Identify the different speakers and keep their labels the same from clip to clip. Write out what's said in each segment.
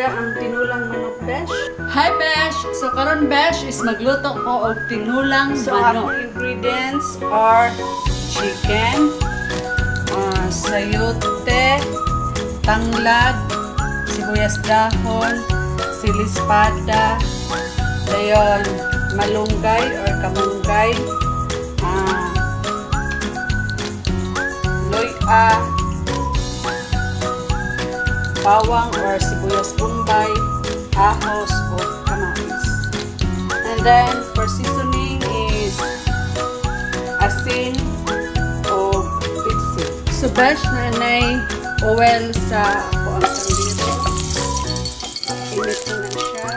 Speaker 1: kuya ang tinulang manok, besh.
Speaker 2: Hi Besh! So karon Besh is magluto ko og tinulang
Speaker 1: So, ang
Speaker 2: manok.
Speaker 1: ingredients are chicken,
Speaker 2: Sayote, tanglad, sibuyas dahon, silispada, dayon malunggay or kamunggay, loya, bawang or sibuyas bombay, ahos o kamatis. And then for seasoning is asin o pitsi. So Besh na nay oil sa kuang sandito. Init ko na siya.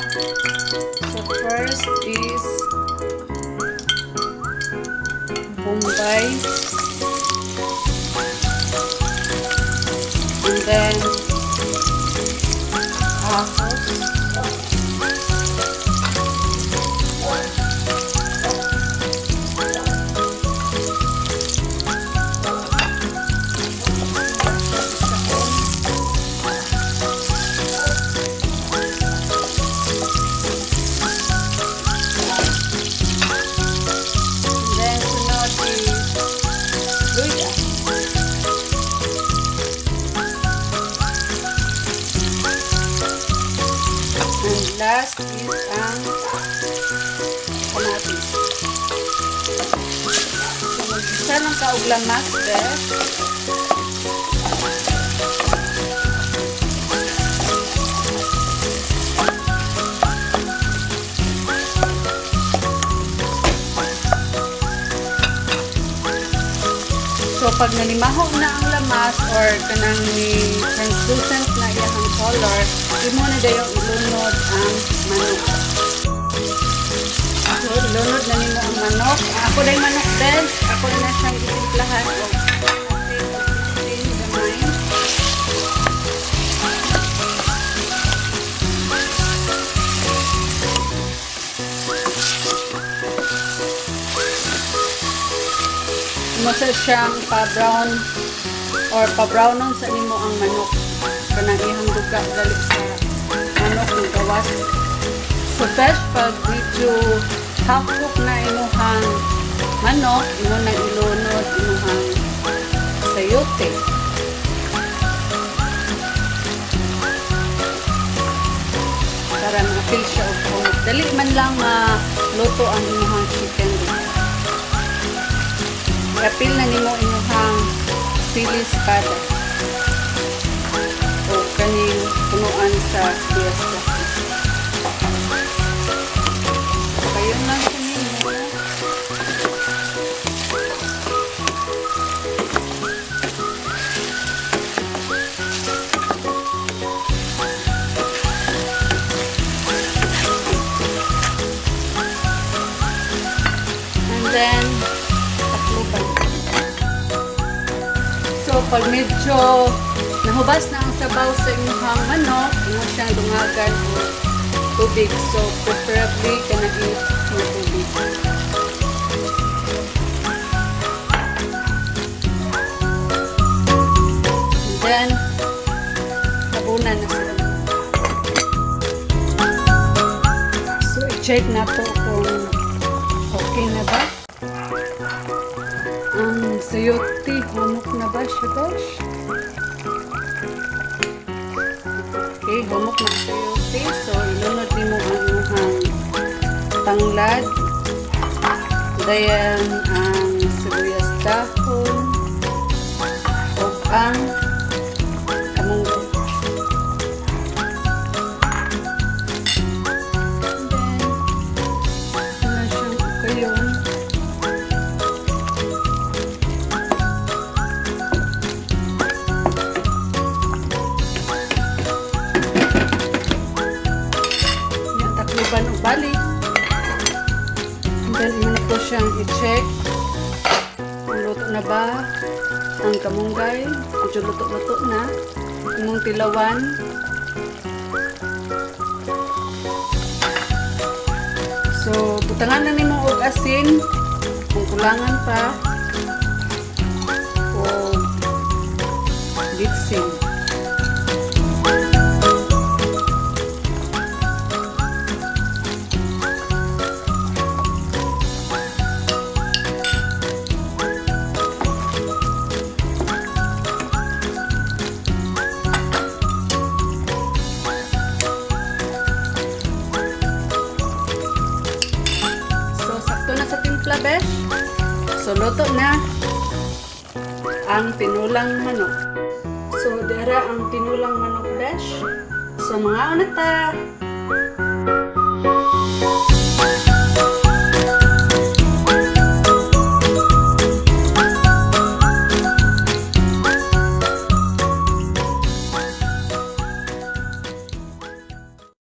Speaker 2: So first is bombay. And then ahos. Then sunod is luya. And last is ang kamatis. So mag-isa lang ka og lamas, Besh. So, pag nanimaho na ang lamas or kanang ni translucent na iyang color, imo na dayong ilunod ang manok. So, ilunod na nimo ang manok. Ako day manok din. Ako na siyang itimplahan o asin gamay. Imo sa siyang pa-brown or pa-brownon sa nimo ang manok. Kanang ihang duga dali sa manok ng gawas. So Besh, pag medyo half cook na imuhang manok, imo na ilunod imuhang sayote. Para ma-feel siya og kumot. Dali man lang maluto ang imuhang chicken. Kapil na nimo imuhang silispada o kaning punuan sa sibuyas dahon. Kayon lang sa nimo. And then takluban. So, pag medyo nahubas na ang sabaw sa imuhang manok, imo siyang dungagan o tubig. So, preferably kanagit na tubig. And then, tabunan na sila. So, i-check na to kung okay na ba. Ang sayote, humok na ba siya, Besh? Okay, humok na sayote. So, ilunod din mo ang imuhang tanglad. Dayan ang sibuyas dahon. O ang kamunggay. And then, siyang ukayon. Takluban o balik. And then, imo na po siyang i-check kung luto na ba ang kamunggay. Medyo luto-luto na. Imong tilawan. So, butangan na nimo og asin kung kulangan pa. O bitsin. So, luto na ang tinulang manok. So, dara ang tinulang manok, besh. So, mga unata.